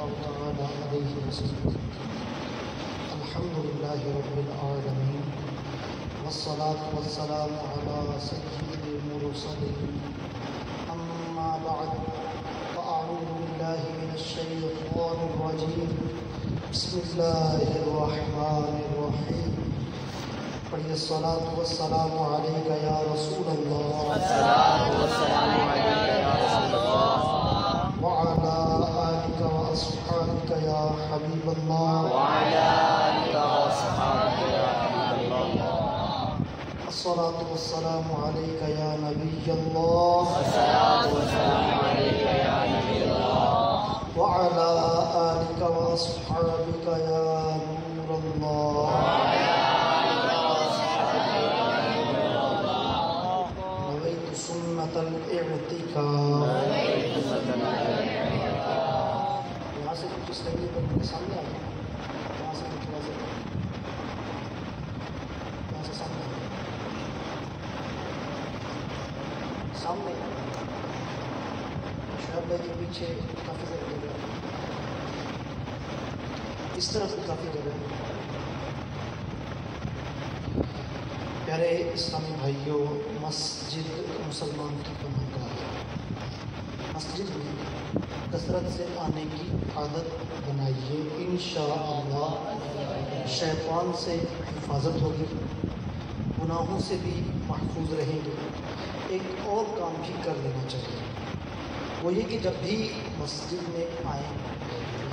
الله تعالى عليه وسلم. الحمد لله رب العالمين والصلاة والسلام على سيد المرسلين. أما بعد فأعوذ بالله من الشيطان الرجيم. بسم الله الرحمن الرحيم. پڑھیے الصلاة والسلام علیک یا رسول اللہ وعلى آلك وأصحابك يا حبيب الله الصلاة والسلام عليك يا نبي الله وعلى آلك وأصحابك يا نور الله نويت سنة الاعتكاف. یہاں سے کچھ اسٹیبل کرنے کے سامنے آ گیا، یہاں سے کچھ ویسے یہاں سے سامنے سامنے شعیب بھائی کے پیچھے کافی زیادہ جگہ ہے، اس طرف بھی کافی جگہ ہے. پیارے اسلامی بھائیوں، مسجد مسلمان کی پناہ گاہ ہے. مسجد میں کثرت سے آنے کی عادت بنائیے، انشاءاللہ شیطان سے حفاظت ہوگی، گناہوں سے بھی محفوظ رہیں گے. ایک اور کام بھی کر لینا چاہیے، وہ یہ کہ جب بھی مسجد میں آئیں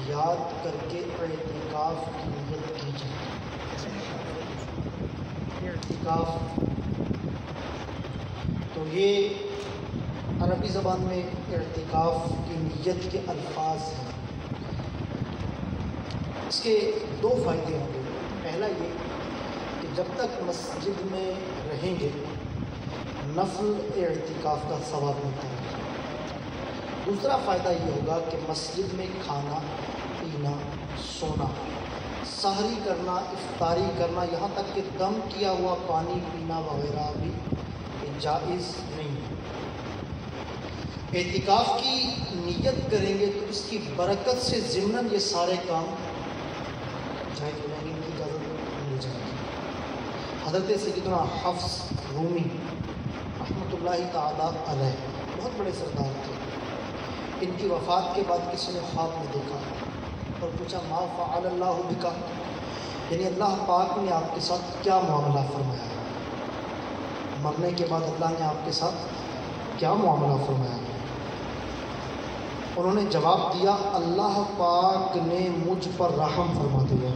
یاد کر کے اعتکاف کی نیت کی جائے. اعتکاف تو یہ عربی زبان میں اعتکاف کی نیت کے الفاظ ہیں. اس کے دو فائدے ہوں گے. پہلا یہ کہ جب تک مسجد میں رہیں گے نفل اعتکاف کا ثواب ملتا ہے. دوسرا فائدہ یہ ہوگا کہ مسجد میں کھانا پینا، سونا، سحری کرنا، افطاری کرنا، یہاں تک کہ دم کیا ہوا پانی پینا وغیرہ بھی جائز نہیں ہے. اعتکاف کی نیت کریں گے تو اس کی برکت سے ضمناً یہ سارے کام جائز ہو جائیں گے، ان کی اجازت مل جائے گی. حضرت سیدنا حفص رومی رحمۃ اللہ تعالیٰ علیہ بہت بڑے سردار تھے. ان کی وفات کے بعد کسی نے خواب میں دیکھا اور پوچھا ما فعل اللہ بکا، یعنی اللہ پاک نے آپ کے ساتھ کیا معاملہ فرمایا ہے، مرنے کے بعد اللہ نے آپ کے ساتھ کیا معاملہ فرمایا ہے. انہوں نے جواب دیا اللہ پاک نے مجھ پر رحم فرما دیا،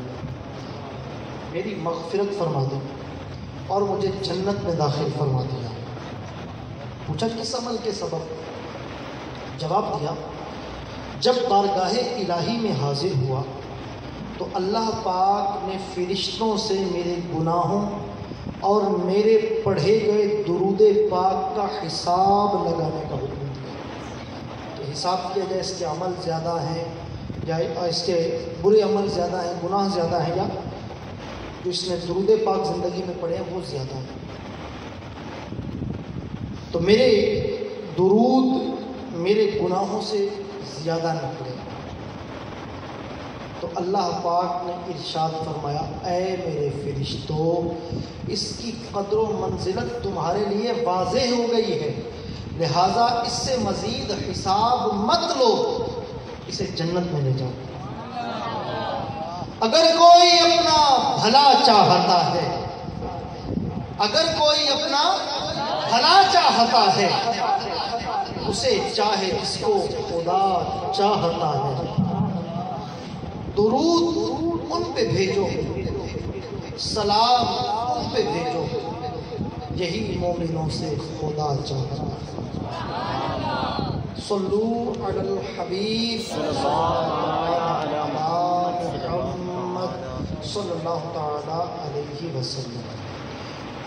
میری مغفرت فرما دی اور مجھے جنت میں داخل فرما دیا. پوچھا کس عمل کے سبب؟ جواب دیا جب بارگاہ الہی میں حاضر ہوا تو اللہ پاک نے فرشتوں سے میرے گناہوں اور میرے پڑھے گئے درود پاک کا حساب لگانے کا حکم دیا. کہ حساب کیا جائے اس کے عمل زیادہ ہیں یا اس کے برے عمل زیادہ ہیں، گناہ زیادہ ہیں، یا جو اس نے درود پاک زندگی میں پڑھے ہیں وہ زیادہ ہیں. تو میرے درود میرے گناہوں سے زیادہ نکلے. تو اللہ پاک نے ارشاد فرمایا اے میرے فرشتوں، اس کی قدر و منزلت تمہارے لیے واضح ہو گئی ہے، لہٰذا اس سے مزید حساب مت لو، اسے جنت میں لے جاؤ. اگر کوئی اپنا بھلا چاہتا ہے، اگر کوئی اپنا بھلا چاہتا ہے، اسے چاہے جس کو خدا چاہتا ہے. درود ان پہ بھیجو، سلام ان پہ بھیجو، یہی مومنوں سے خدا چاہتا ہے. صلو علی الحبیب محمد صلی اللہ تعالی علیہ وسلم.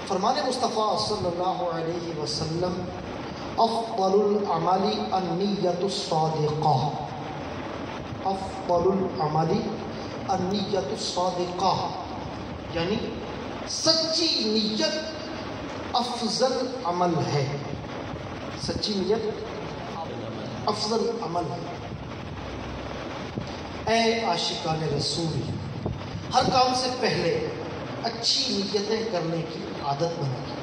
فرمان مصطفیٰ صلی اللہ علیہ وسلم افضل الاعمال النیت الصادقہ، افضل الاعمال النیت الصادقہ، یعنی سچی نیت افضل عمل ہے. سچی نیت افضل عمل ہے. اے عاشقان رسول، ہر کام سے پہلے اچھی نیتیں کرنے کی عادت بنائیے۔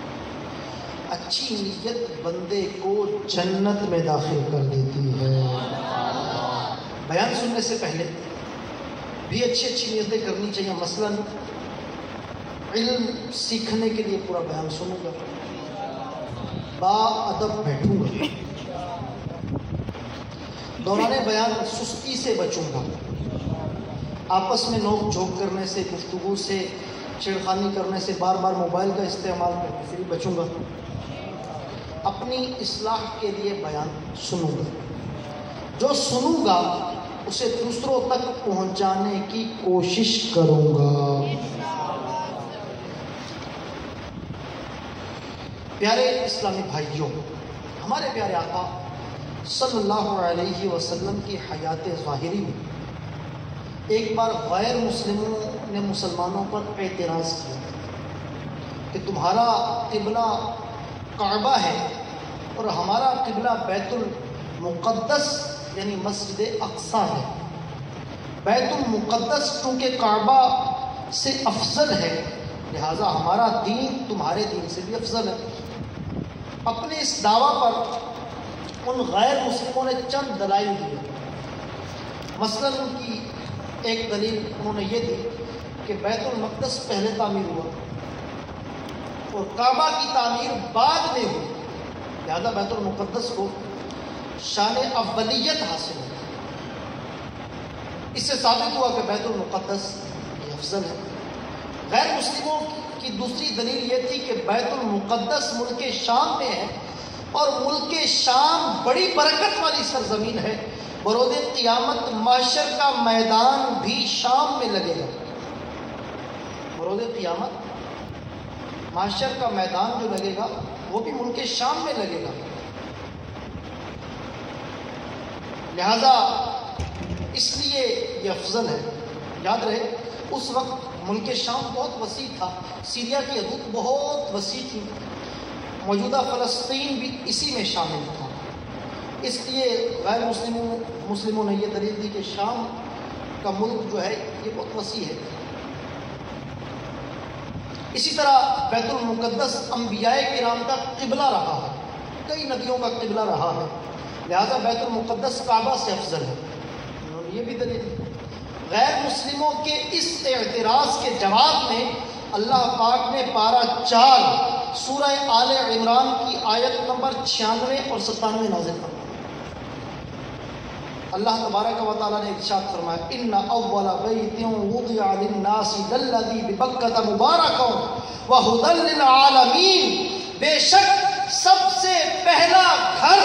اچھی نیت بندے کو جنت میں داخل کر دیتی ہے۔ بیان سننے سے پہلے بھی اچھی نیتیں کرنی چاہیے۔ مثلاً علم سیکھنے کے لیے پورا بیان سنوں گا، با ادب بیٹھوں گا، دوران بیان سستی سے بچوں گا، آپس میں نوک جھوک کرنے سے، گفتگو سے، چھیڑخانی کرنے سے، بار بار موبائل کا استعمال کرنے سے بھی بچوں گا۔ اپنی اصلاح کے لیے بیان سنوں گا، جو سنوں گا اسے دوسروں تک پہنچانے کی کوشش کروں گا۔ پیارے اسلامی بھائیوں، ہمارے پیارے آقا صلی اللہ علیہ وسلم کی حیات ظاہری میں ایک بار غیر مسلموں نے مسلمانوں پر اعتراض کیا کہ تمہارا قبلہ کعبہ ہے اور ہمارا قبلہ بیت المقدس یعنی مسجد اقصیٰ ہے۔ بیت المقدس چونکہ کعبہ سے افضل ہے، لہٰذا ہمارا دین تمہارے دین سے بھی افضل ہے۔ اپنے اس دعویٰ پر ان غیر مسلموں نے چند دلائل دیے۔ مثلاً ان کی ایک دلیل انہوں نے یہ دی کہ بیت المقدس پہلے تعمیر ہوا اور کعبہ کی تعمیر بعد میں ہوئی، لہذا بیت المقدس کو شان اولیت حاصل ہے۔ اس سے ثابت ہوا کہ بیت المقدس یہ افضل ہے۔ غیر مسلموں کی دوسری دلیل یہ تھی کہ بیت المقدس ملک شام میں ہے اور ملک شام بڑی برکت والی سرزمین ہے، بروز قیامت محشر کا میدان بھی شام میں لگے گا۔ بروز قیامت محشر کا میدان جو لگے گا وہ بھی ملک شام میں لگے گا، لہذا اس لیے یہ افضل ہے۔ یاد رہے اس وقت ملک شام بہت وسیع تھا، سیریا کی حدود بہت وسیع تھی، موجودہ فلسطین بھی اسی میں شامل تھا۔ اس لیے غیر مسلموں نے یہ دلیل دی کہ شام کا ملک جو ہے یہ بہت وسیع ہے۔ اسی طرح بیت المقدس انبیاء کرام کا قبلہ رہا ہے، کئی نبیوں کا قبلہ رہا ہے، لہذا بیت المقدس کعبہ سے افضل ہے۔ انہوں نے یہ بھی دلیل دی۔ غیر مسلموں کے اس اعتراض کے جواب میں اللہ پاک نے پارہ 4 سورہ آل عمران کی آیت نمبر 96 اور 97 نازل فرمایا۔ اللہ تبارک و تعالیٰ نے ارشاد فرمایا ان اول بیت وضع للناس للذی ببکۃ مبارکا وہدی للعالمین، بے شک سب سے پہلا گھر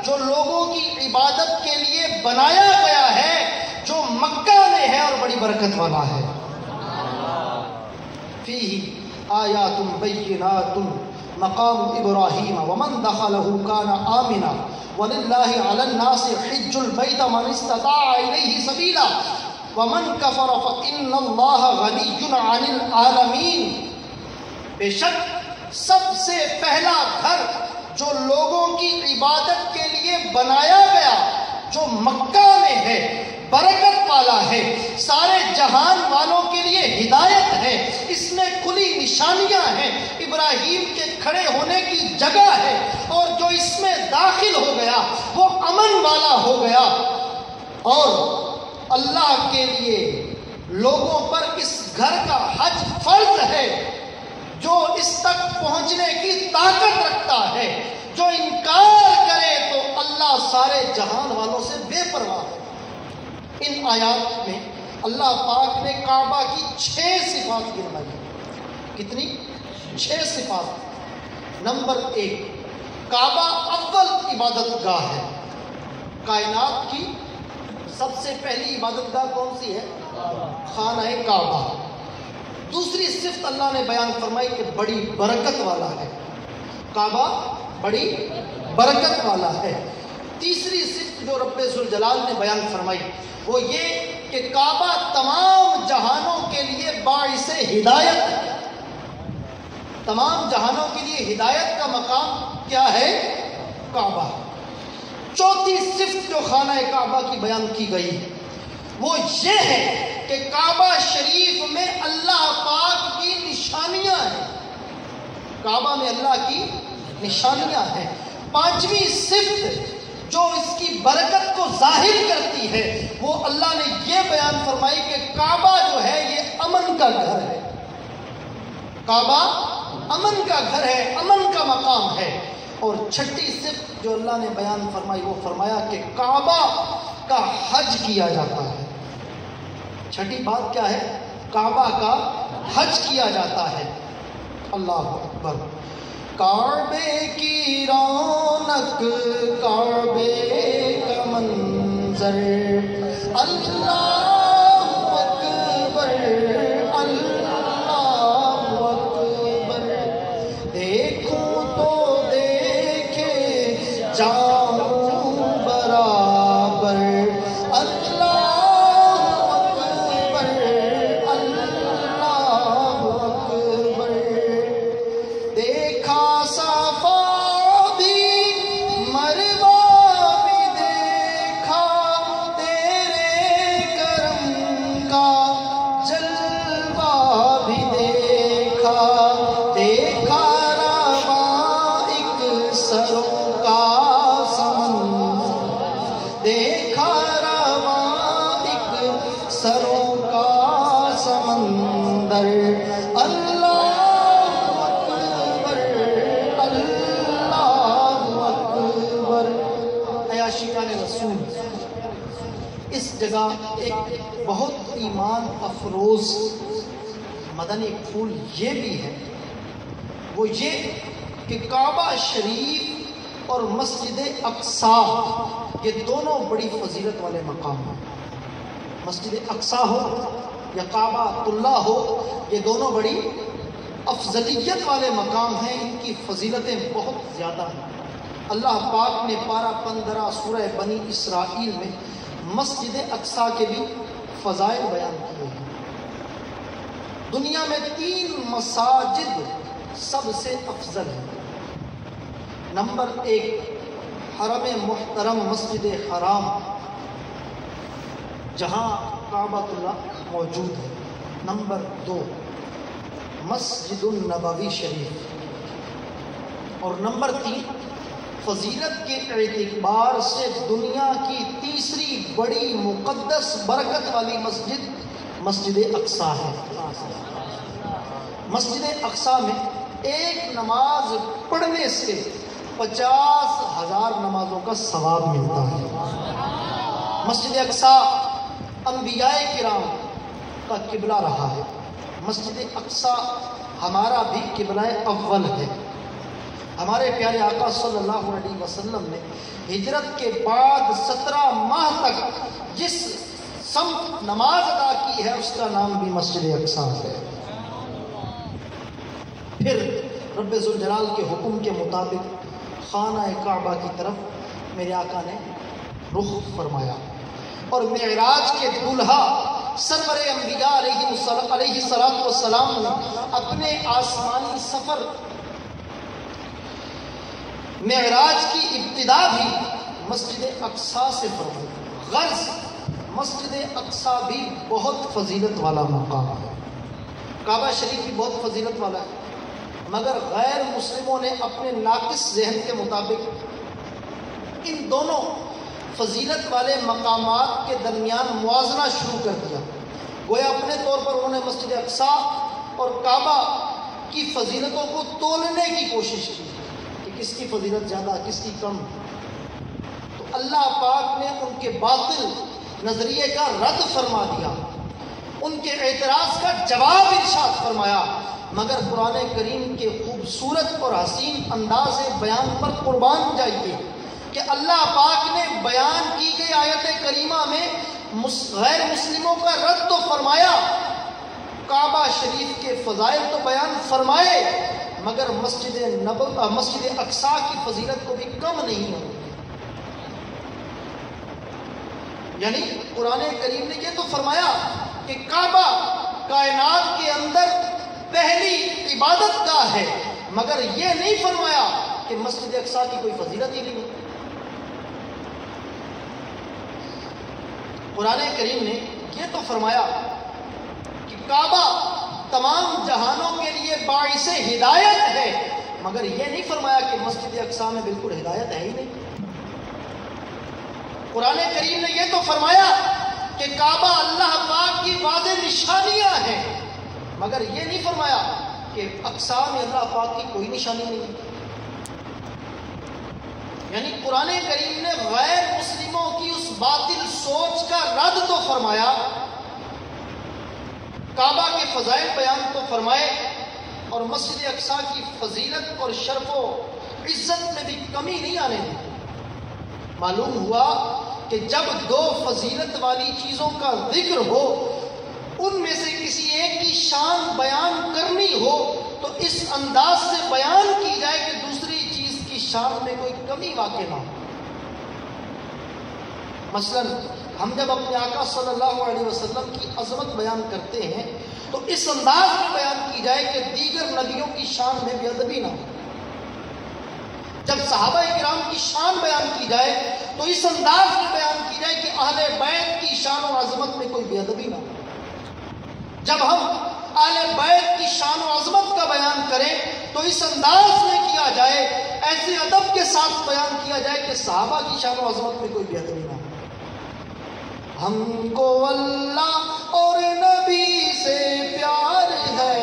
جو لوگوں کی عبادت کے لیے بنایا گیا ہے جو مکہ میں ہے اور بڑی برکت والا ہے۔ فیہ آیات بینات مقام ابراہیم ومن دخلہ کان آمنا وَلِلَّهِ عَلَى النَّاسِ حِجُّ الْبَيْتِ مَنِ اسْتَطَاعَ إِلَيْهِ سَبِيلًا وَمَنْ كَفَرَ فَإِنَّ اللَّهَ غَنِيٌّ عَنِ الْعَالَمِينَ، بے شک سب سے پہلا گھر جو لوگوں کی عبادت کے لیے بنایا گیا جو مکہ میں ہے، برکت والا ہے، سارے جہان والوں کے لیے ہدایت ہے، اس میں کھلی نشانیاں ہیں، ابراہیم کے کھڑے ہونے کی جگہ ہے، اور جو اس میں داخل ہو گیا وہ امن والا ہو گیا، اور اللہ کے لیے لوگوں پر اس گھر کا حج فرض ہے۔ جو اس تک پہنچنے کی طاقت رکھتا ہے، جو انکار کرے تو اللہ سارے جہان والوں سے بے پرواہ ہے۔ ان آیات میں اللہ پاک نے کعبہ کی 6 صفات گنوائی۔ کتنی؟ 6 صفات۔ نمبر 1، کعبہ اول عبادت گاہ ہے۔ کائنات کی سب سے پہلی عبادت گاہ کون سی ہے؟ خانہ کعبہ۔ دوسری صفت اللہ نے بیان فرمائی کہ بڑی برکت والا ہے، کعبہ بڑی برکت والا ہے۔ تیسری صفت جو رب ذوالجلال نے بیان فرمائی وہ یہ کہ کعبہ تمام جہانوں کے لیے باعث ہدایت ہے۔ تمام جہانوں کے لیے ہدایت کا مقام کیا ہے؟ کعبہ۔ چوتھی صفت جو خانہ کعبہ کی بیان کی گئی وہ یہ ہے کہ کعبہ شریف میں اللہ پاک کی نشانیاں ہیں، کعبہ میں اللہ کی نشانیاں ہیں۔ پانچویں صفت جو اس کی برکت کو ظاہر کرتی ہے وہ اللہ نے یہ بیان فرمائی کہ کعبہ جو ہے یہ امن کا گھر ہے، کعبہ امن کا گھر ہے، امن کا مقام ہے۔ اور چھٹی صفت جو اللہ نے بیان فرمائی وہ فرمایا کہ کعبہ کا حج کیا جاتا ہے۔ چھٹی بات کیا ہے؟ کعبہ کا حج کیا جاتا ہے۔ اللہ اکبر۔ کعبے کی رونق، کعبے کا منظر، اللہ اکبر اللہ اکبر، دیکھوں تو دیکھے جاؤں برابر، اللہ اکبر اللہ اکبر، دیکھا صفا بھی مروہ بھی دیکھا، تیرے کرم کا جلوہ بھی دیکھا، دیکھا رواں ایک سروں کا سمندر، دیکھا رواں ایک سروں کا سمندر، اللہ عاشقان رسول۔ اس جگہ ایک بہت ایمان افروز مدنی پھول یہ بھی ہے، وہ یہ کہ کعبہ شریف اور مسجد اقصیٰ یہ دونوں بڑی فضیلت والے مقام ہیں۔ مسجد اقصیٰ ہو یا کعبۃ اللہ ہو، یہ دونوں بڑی افضلیت والے مقام ہیں، ان کی فضیلتیں بہت زیادہ ہیں۔ اللہ پاک نے پارہ 15 سورہ بنی اسرائیل میں مسجد اقصیٰ کے بھی فضائل بیان کیے ہیں۔ دنیا میں 3 مساجد سب سے افضل ہیں۔ نمبر 1 حرم محترم مسجد حرام جہاں کعبۃ اللہ موجود ہے۔ نمبر 2 مسجد النبوی شریف، اور نمبر 3 فضیلت کے اعتبار سے دنیا کی تیسری بڑی مقدس برکت والی مسجد مسجد اقصیٰ ہے۔ مسجد اقصیٰ میں ایک نماز پڑھنے سے 50,000 نمازوں کا ثواب ملتا ہے۔ مسجد اقصیٰ انبیاء کرام کا قبلہ رہا ہے۔ مسجد اقصیٰ ہمارا بھی قبلہ اول ہے۔ ہمارے پیارے آقا صلی اللہ علیہ وسلم نے ہجرت کے بعد 17 ماہ تک جس سمت نماز ادا کی ہے اس کا نام بھی مسجد اقصیٰ ہے۔ پھر رب ذوالجلال کے حکم کے مطابق خانہ کعبہ کی طرف میرے آقا نے رخ فرمایا، اور معراج کے دلہا سرور انبیاء علیہ الصلوۃ والسلام نے اپنے آسمانی سفر معراج کی ابتدا بھی مسجد اقصیٰ سے فرمائی۔ غرض مسجد اقصیٰ بھی بہت فضیلت والا مقام ہے۔ کعبہ شریف بھی بہت فضیلت والا ہے، مگر غیر مسلموں نے اپنے ناقص ذہن کے مطابق ان دونوں فضیلت والے مقامات کے درمیان موازنہ شروع کر دیا۔ گویا اپنے طور پر انہوں نے مسجد اقصیٰ اور کعبہ کی فضیلتوں کو تولنے کی کوشش کی کہ کس کی فضیلت زیادہ کس کی کم۔ تو اللہ پاک نے ان کے باطل نظریے کا رد فرما دیا، ان کے اعتراض کا جواب ارشاد فرمایا، مگر قرآن کریم کے خوبصورت اور حسین انداز بیان پر قربان جائیے کہ اللہ پاک نے بیان کی گئی آیت کریمہ میں غیر مسلموں کا رد تو فرمایا، کعبہ شریف کے فضائل تو بیان فرمائے، مگر مسجد اقصیٰ کی فضیلت کو بھی کم نہیں ہوگی۔ یعنی قرآن کریم نے یہ تو فرمایا کہ کعبہ کائنات کے اندر پہلی عبادت گاہ ہے، مگر یہ نہیں فرمایا کہ مسجد اقصیٰ کی کوئی فضیلت ہی نہیں ہے۔ قرآن کریم نے یہ تو فرمایا کہ کعبہ تمام جہانوں کے لیے باعث ہدایت ہے، مگر یہ نہیں فرمایا کہ مسجد اقصی میں بالکل ہدایت ہے ہی نہیں۔ قرآن کریم نے یہ تو فرمایا کہ کعبہ اللہ پاک کی واضح نشانیاں ہیں، مگر یہ نہیں فرمایا کہ اقصی میں اللہ پاک کی کوئی نشانی نہیں۔ یعنی قرآن کریم نے غیر مسلموں کی اس باطل سوچ کا رد تو فرمایا، کعبہ کے فضائل بیان تو فرمائے، اور مسجد اقصی کی فضیلت اور شرف و عزت میں بھی کمی نہیں آنے دی۔ معلوم ہوا کہ جب دو فضیلت والی چیزوں کا ذکر ہو، ان میں سے کسی ایک کی شان بیان کرنی ہو تو اس انداز سے بیان کی جائے کہ دوسری چیز کی شان میں کوئی کمی واقع نہ ہو۔ مثلا ہم جب اپنے آقا صلی اللہ علیہ وسلم کی عظمت بیان کرتے ہیں تو اس انداز میں بیان کی جائے کہ دیگر نبیوں کی شان میں بے ادبی نہ ہو۔ جب صحابہ کرام کی شان بیان کی جائے تو اس انداز میں بیان کی جائے کہ اہل بیت کی شان و عظمت میں کوئی بے ادبی نہ ہو۔ جب ہم اہل بیت کی شان و عظمت کا بیان کریں تو اس انداز میں کیا جائے، ایسے ادب کے ساتھ بیان کیا جائے کہ صحابہ کی شان و عظمت میں کوئی بے ادبی نہ ہو۔ ہم کو اللہ اور نبی سے پیار ہے،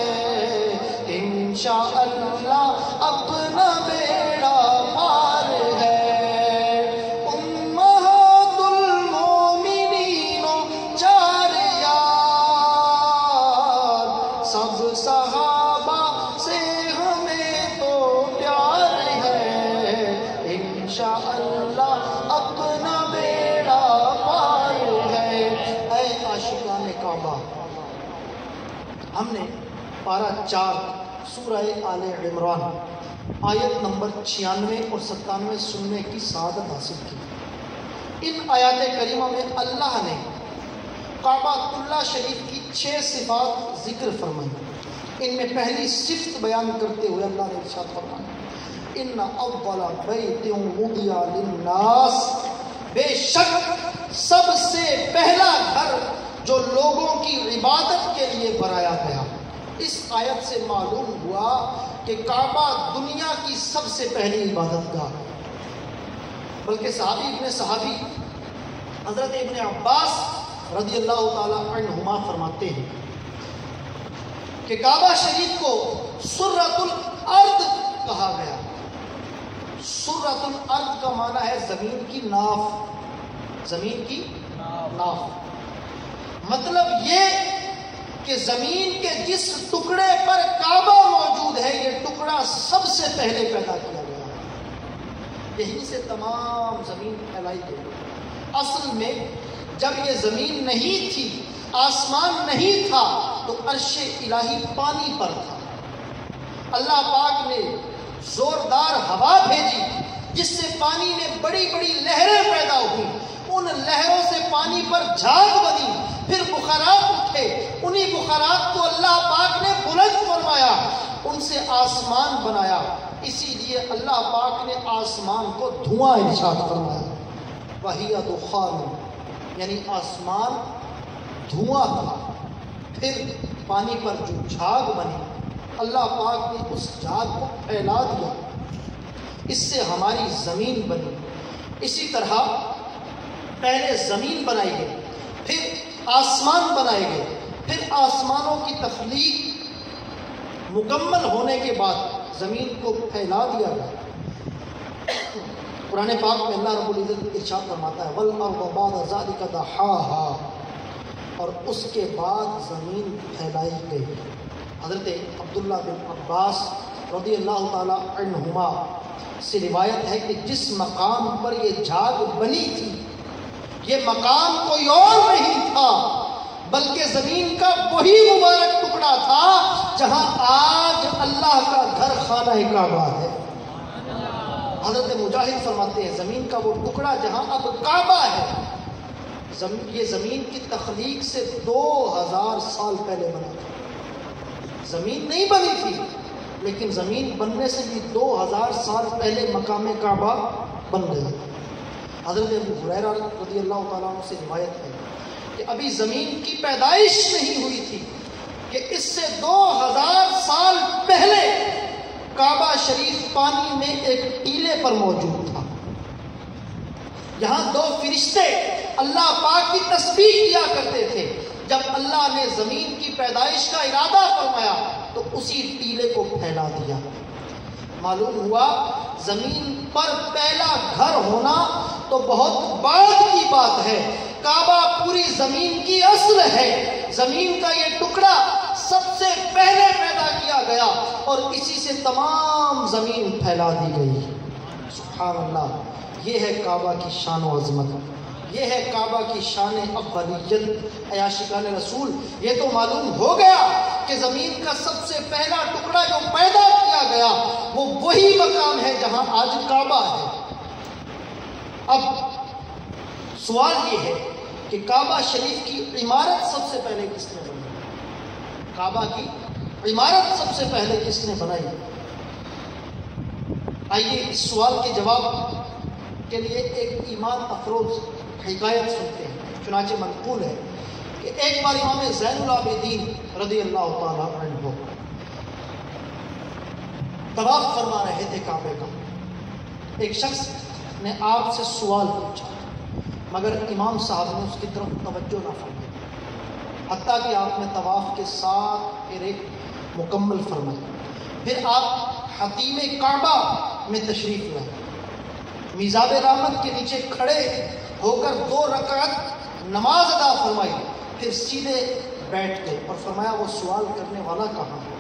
انشاءاللہ اپنا بیڑا پار ہے۔ امہات المومنین چار یار، سب صحابہ سے ہمیں تو پیار ہے، انشاءاللہ اپنا بیڑا پار ہے۔ اے عاشقان کعبہ، ہم نے پارہ 4 سورہ آل عمران آیت نمبر 96 اور 97 سننے کی سعادت حاصل کی۔ ان آیات کریمہ میں اللہ نے کعبہ اللہ شریف کی 6 صفات ذکر فرمائی۔ ان میں پہلی صفت بیان کرتے ہوئے اللہ نے ارشاد فرمایا، ان اول بیت وضع للناس، بے شک سب سے پہلا گھر جو لوگوں کی عبادت کے لیے بنایا گیا۔ اس آیت سے معلوم ہوا کہ کعبہ دنیا کی سب سے پہلی عبادت گاہ، بلکہ صحابی ابن صحابی حضرت ابن عباس رضی اللہ تعالی عنہما فرماتے ہیں کہ کعبہ شریف کو سرۃ الارض کہا گیا۔ سرۃ الارض کا معنی ہے زمین کی ناف، زمین کی ناف۔ مطلب یہ کہ زمین کے جس ٹکڑے پر کعبہ موجود ہے یہ ٹکڑا سب سے پہلے پیدا کیا گیا ہے، یہیں سے تمام زمین پھیلائی گئی۔ اصل میں جب یہ زمین نہیں تھی، آسمان نہیں تھا، تو عرش الہی پانی پر تھا۔ اللہ پاک نے زوردار ہوا بھیجی جس سے پانی میں بڑی بڑی لہریں پیدا ہوئی، ان لہروں سے پانی پر جھاگ بنی، پھر بخارات اٹھے، انہی بخارات کو اللہ پاک نے بلند فرمایا، ان سے آسمان بنایا۔ اسی لیے اللہ پاک نے آسمان کو دھواں ارشاد فرمایا، وَهِيَ دُخَانٌ، یعنی آسمان دھواں تھا۔ پھر پانی پر جو جھاگ بنی، اللہ پاک نے اس جھاگ کو پھیلا دیا، اس سے ہماری زمین بنی۔ اسی طرح پہلے زمین بنائی گئی، پھر آسمان بنائے گئے، پھر آسمانوں کی تخلیق مکمل ہونے کے بعد زمین کو پھیلا دیا گیا۔ قرآن پاک میں اللہ رب العزت ارشاد فرماتا ہے، وَالْأَرْضَ بَعْدَ ذَلِكَ دَحَاهَا، اور اس کے بعد زمین پھیلائی گئی۔ حضرت عبداللہ بن عباس رضی اللہ تعالی عنہما سے روایت ہے کہ جس مقام پر یہ جھاگ بنی تھی، یہ مقام کوئی اور نہیں تھا بلکہ زمین کا وہی مبارک ٹکڑا تھا جہاں آج اللہ کا گھر خانہ کعبہ ہے۔ حضرت مجاہد فرماتے ہیں زمین کا وہ ٹکڑا جہاں اب کعبہ ہے، یہ زمین کی تخلیق سے 2000 سال پہلے بنا تھا۔ زمین نہیں بنی تھی لیکن زمین بننے سے بھی 2000 سال پہلے مقام کعبہ بن گئی۔ حضرت ابو ہریرہ رضی اللہ تعالیٰ عنہ سے روایت ہے ابھی زمین کی پیدائش نہیں ہوئی تھی کہ اس سے 2000 سال پہلے کعبہ شریف پانی میں ایک ٹیلے پر موجود تھا. یہاں 2 فرشتے اللہ پاک کی تسبیح کیا کرتے تھے. جب اللہ نے زمین کی پیدائش کا ارادہ فرمایا تو اسی ٹیلے کو پھیلا دیا. معلوم ہوا زمین پر پہلا گھر ہونا تو بہت بعد کی بات ہے. کعبہ پوری زمین کی اصل ہے. زمین کا یہ ٹکڑا سب سے پہلے پیدا کیا گیا اور اسی سے تمام زمین پھیلا دی گئی. سبحان اللہ. یہ ہے کعبہ کی شان و عظمت, یہ ہے کعبہ کی شان اولیت. عاشقان رسول, یہ تو معلوم ہو گیا کہ زمین کا سب سے پہلا ٹکڑا جو پیدا کیا گیا وہ وہی مقام ہے جہاں آج کعبہ ہے. اب سوال یہ ہے کہ کعبہ شریف کی عمارت سب سے پہلے کس نے بنائی؟ کعبہ کی عمارت سب سے پہلے کس نے بنائی؟ آئیے اس سوال کے جواب کے لیے ایک ایمان افروز حکایت سنتے ہیں. چنانچہ منقول ہے کہ ایک بار امام زین العابدین رضی اللہ تعالیٰ عنہ طواف فرما رہے تھے کعبے کا. ایک شخص نے آپ سے سوال پوچھا مگر امام صاحب نے اس کی طرف توجہ نہ فرمائی, حتیٰ کہ آپ نے طواف کے ساتھ پھر ایک مکمل فرمائی. پھر آپ حتیم کعبہ میں تشریف لائے, میزاب رحمت کے نیچے کھڑے ہو کر 2 رکعت نماز ادا فرمائی. پھر سیدھے بیٹھ گئے اور فرمایا وہ سوال کرنے والا کہاں ہے؟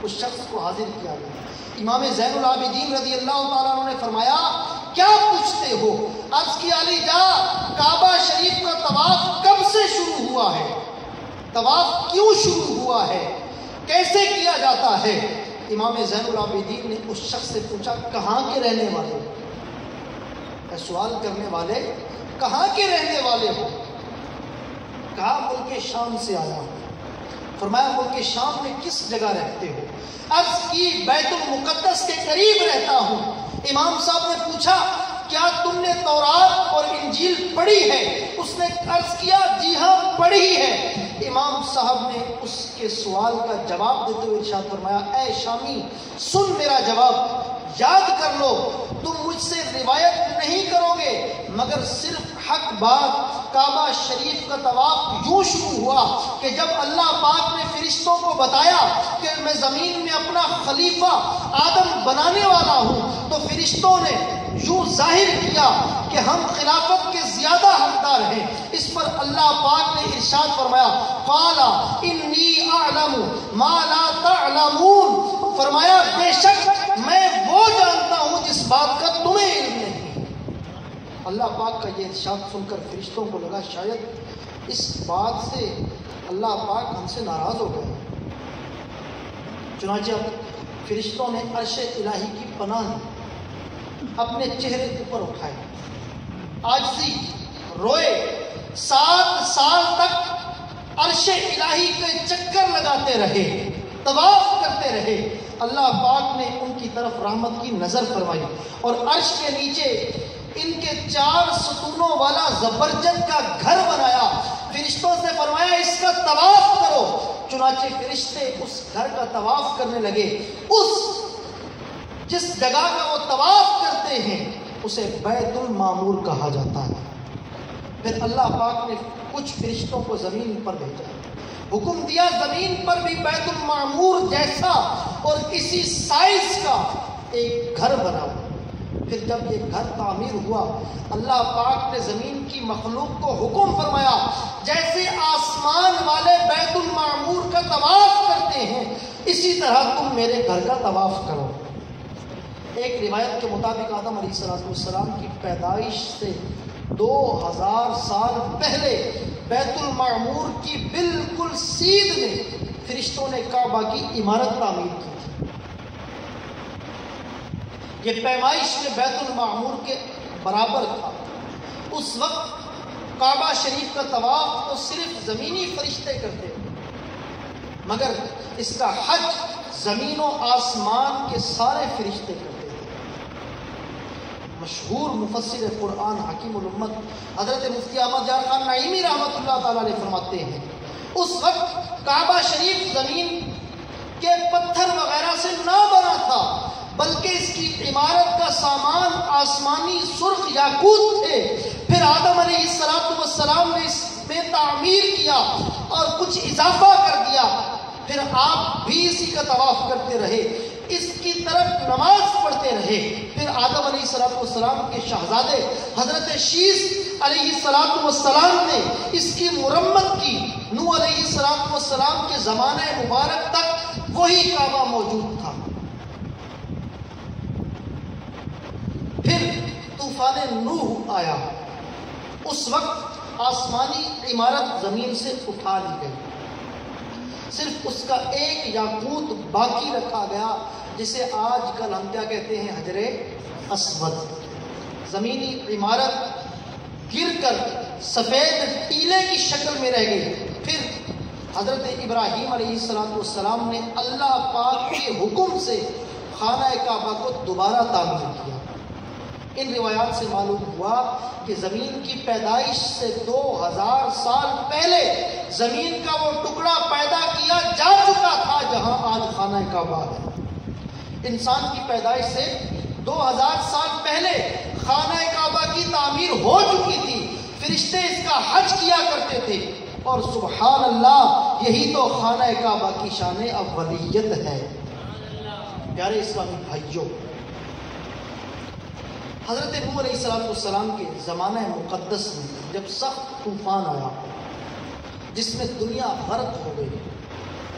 اس شخص کو حاضر کیا گیا. امام زین العابدین رضی اللہ تعالیٰ عنہ نے فرمایا کیا پوچھتے ہو؟ عرض کی علی جا کعبہ شریف کا طواف کب سے شروع ہوا ہے؟ طواف کیوں شروع ہوا ہے؟ کیسے کیا جاتا ہے؟ امام زین العابدین نے اس شخص سے پوچھا کہاں کے رہنے والے؟ سوال کرنے والے کہاں کے رہنے والے ہو؟ کہا ملک شام سے آیا ہوں. فرمایا ملک شام میں کس جگہ رہتے ہو؟ عرض کی بیت المقدس کے قریب رہتا ہوں. امام صاحب نے پوچھا کیا تم نے تورات اور انجیل پڑھی ہے؟ اس نے عرض کیا جی ہاں پڑھی ہے. امام صاحب نے اس کے سوال کا جواب دیتے ہوئے ارشاد فرمایا اے شامی سن میرا جواب, یاد کر لو تم مجھ سے روایت نہیں کرو گے مگر صرف حق بات. کعبہ شریف کا طواف یوں شروع ہوا کہ جب اللہ پاک نے فرشتوں کو بتایا کہ میں زمین میں اپنا خلیفہ آدم بنانے والا ہوں تو فرشتوں نے یوں ظاہر کیا کہ ہم خلافت کے زیادہ حقدار ہیں. اس پر اللہ پاک نے ارشاد فرمایا قال انی اعلم ما لا تعلمون. فرمایا بے شک میں وہ جانتا ہوں جس بات کا تمہیں علم نہیں. اللہ پاک کا یہ ارشاد سن کر فرشتوں کو لگا شاید اس بات سے اللہ پاک ہم سے ناراض ہو گئے. چنانچہ فرشتوں نے عرش الہی کی پناہ اپنے چہرے اوپر اٹھائے, عاجزی روئے, 7 سال تک عرش الہی کے چکر لگاتے رہے, طواف کرتے رہے. اللہ پاک نے ان کی طرف رحمت کی نظر فرمائی اور عرش کے نیچے ان کے 4 ستونوں والا زبرجد کا گھر بنایا. فرشتوں سے فرمایا اس کا طواف کرو. چنانچہ فرشتے اس گھر کا طواف کرنے لگے. جس جگہ کا وہ طواف کرتے ہیں اسے بیت المعمور کہا جاتا ہے. پھر اللہ پاک نے کچھ فرشتوں کو زمین پر بھیجا, حکم دیا زمین پر بھی بیت المعمور جیسا اور اسی سائز کا ایک گھر بناؤ. پھر جب یہ گھر تعمیر ہوا اللہ پاک نے زمین کی مخلوق کو حکم فرمایا جیسے آسمان والے بیت المعمور کا طواف کرتے ہیں اسی طرح تم میرے گھر کا طواف کرو. ایک روایت کے مطابق آدم علیہ السلام کی پیدائش سے 2000 سال پہلے بیت المعمور کی بالکل سیدھ میں فرشتوں نے کعبہ کی عمارت تعمیر کی. یہ پیمائش میں بیت المعمور کے برابر تھا. اس وقت کعبہ شریف کا طواف تو صرف زمینی فرشتے کرتے تھے مگر اس کا حج زمین و آسمان کے سارے فرشتے کرتے تھے. مشہور مفسر قرآن حکیم الامت حضرت مفتی احمد جان خان نعیمی رحمۃ اللہ تعالیٰ علیہ فرماتے ہیں اس وقت کعبہ شریف زمین کے پتھر وغیرہ سے نہ بنا تھا، بلکہ اس کی عمارت کا سامان آسمانی سرخ یاقوت تھے۔ پھر آدم علیہ السلام نے اس میں تعمیر کیا اور کچھ اضافہ کر دیا، پھر آپ بھی اسی کا طواف کرتے رہے، اس کی طرف نماز پڑھتے رہے۔ پھر آدم علیہ السلام کے شہزادے حضرت شیس علیہ السلام نے اس کی مرمت کی۔ نوح علیہ السلام کے زمانہ مبارک تک وہی کعبہ موجود تھا۔ پھر طوفان نوح آیا، اس وقت آسمانی عمارت زمین سے اٹھا لی گئی، صرف اس کا ایک یاقوت باقی رکھا گیا، جسے آج کل ہم کیا کہتے ہیں، حجر اسود۔ زمینی عمارت گر کر سفید ٹیلے کی شکل میں رہ گئی۔ پھر حضرت ابراہیم علیہ السلام نے اللہ پاک کے حکم سے خانہ کعبہ کو دوبارہ تعمیر کیا۔ ان روایات سے معلوم ہوا کہ زمین کی پیدائش سے 2000 سال پہلے زمین کا وہ ٹکڑا پیدا کیا جا چکا تھا جہاں آج خانہ کعبہ ہے۔ انسان کی پیدائش سے 2000 سال پہلے خانہ کعبہ کی تعمیر ہو چکی تھی، فرشتے اس کا حج کیا کرتے تھے، اور سبحان اللہ یہی تو خانہ کعبہ کی شان اولیت ہے۔ پیارے اسلامی بھائیوں، حضرت نوح علیہ السلام کے زمانہ مقدس میں جب سخت طوفان آیا جس میں دنیا غرق ہو گئی،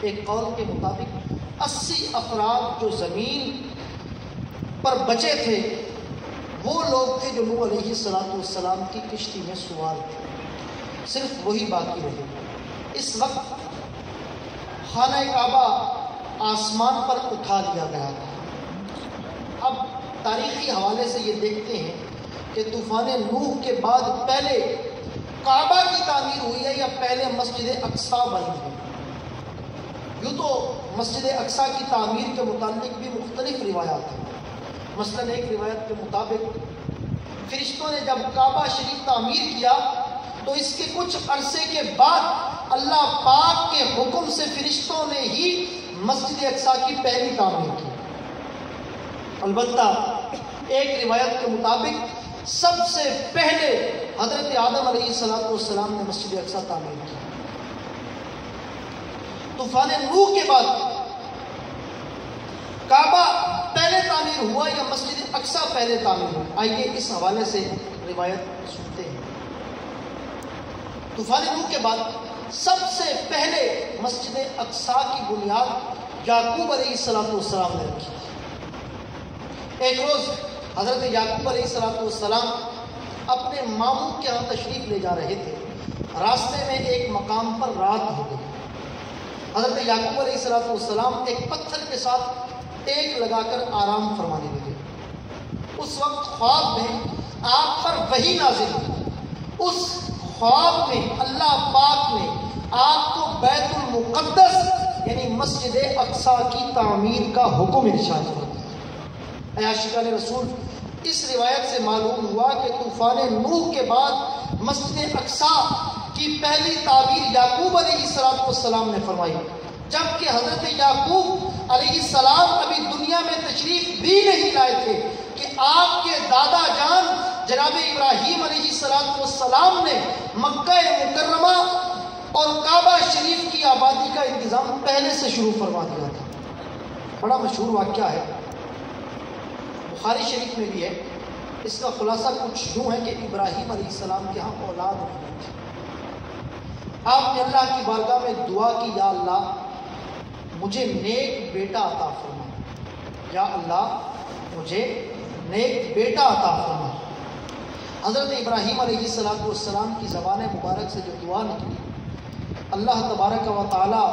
ایک قول کے مطابق 80 افراد جو زمین پر بچے تھے وہ لوگ تھے جو نوح علیہ السلام کی کشتی میں سوار تھے، صرف وہی باقی رہے۔ اس وقت خانہ کعبہ آسمان پر اٹھا لیا گیا تھا۔ اب تاریخی حوالے سے یہ دیکھتے ہیں کہ طوفان نوح کے بعد پہلے کعبہ کی تعمیر ہوئی ہے یا پہلے مسجد اقصیٰ بنی ہے۔ یوں تو مسجد اقصیٰ کی تعمیر کے متعلق بھی مختلف روایات ہیں۔ مثلا ایک روایت کے مطابق فرشتوں نے جب کعبہ شریف تعمیر کیا تو اس کے کچھ عرصے کے بعد اللہ پاک کے حکم سے فرشتوں نے ہی مسجد اقصیٰ کی پہلی تعمیر کی۔ البتہ ایک روایت کے مطابق سب سے پہلے حضرت آدم علیہ السلام نے مسجد اقصیٰ تعمیر کی۔ طوفان نوح کے بعد کعبہ پہلے تعمیر ہوا یا مسجد اقصیٰ پہلے تعمیر ہوا؟ آئیے اس حوالے سے روایت سنتے ہیں۔ طوفان نوح کے بعد سب سے پہلے مسجد اقصیٰ کی بنیاد یعقوب علیہ السلام نے رکھی۔ ایک روز حضرت یعقوب علیہ السلام اپنے ماموں کے ہاں تشریف لے جا رہے تھے، راستے میں ایک مقام پر رات ہو گئی۔ حضرت یعقوب علیہ السلام ایک پتھر کے ساتھ ٹیک لگا کر آرام فرمانے لگے۔ اس وقت خواب میں آپ پر وحی نازل ہوئی۔ اس خواب میں اللہ پاک نے آپ کو بیت المقدس یعنی مسجد اقصیٰ کی تعمیر کا حکم ارشاد فرمایا۔ اے عاشقان رسول، اس روایت سے معلوم ہوا کہ طوفان نوح کے بعد مسجد اقصیٰ کی پہلی تعمیر یعقوب علیہ السلام نے فرمائی، جبکہ حضرت یعقوب علیہ السلام ابھی دنیا میں تشریف بھی نہیں لائے تھے کہ آپ کے دادا جان جناب ابراہیم علیہ السلام نے مکہ مکرمہ اور کعبہ شریف کی آبادی کا انتظام پہلے سے شروع فرما دیا تھا۔ بڑا مشہور واقعہ ہے، بخاری شریف میں بھی ہے۔ اس کا خلاصہ کچھ یوں ہے کہ ابراہیم علیہ السلام کے ہاں اولاد نہیں تھی۔ آپ نے اللہ کی بارگاہ میں دعا کی، یا اللہ مجھے نیک بیٹا عطا فرما، یا اللہ مجھے نیک بیٹا عطا فرما۔ حضرت ابراہیم علیہ السلام کی زبان مبارک سے جو دعا نکلی، اللہ تبارک و تعالی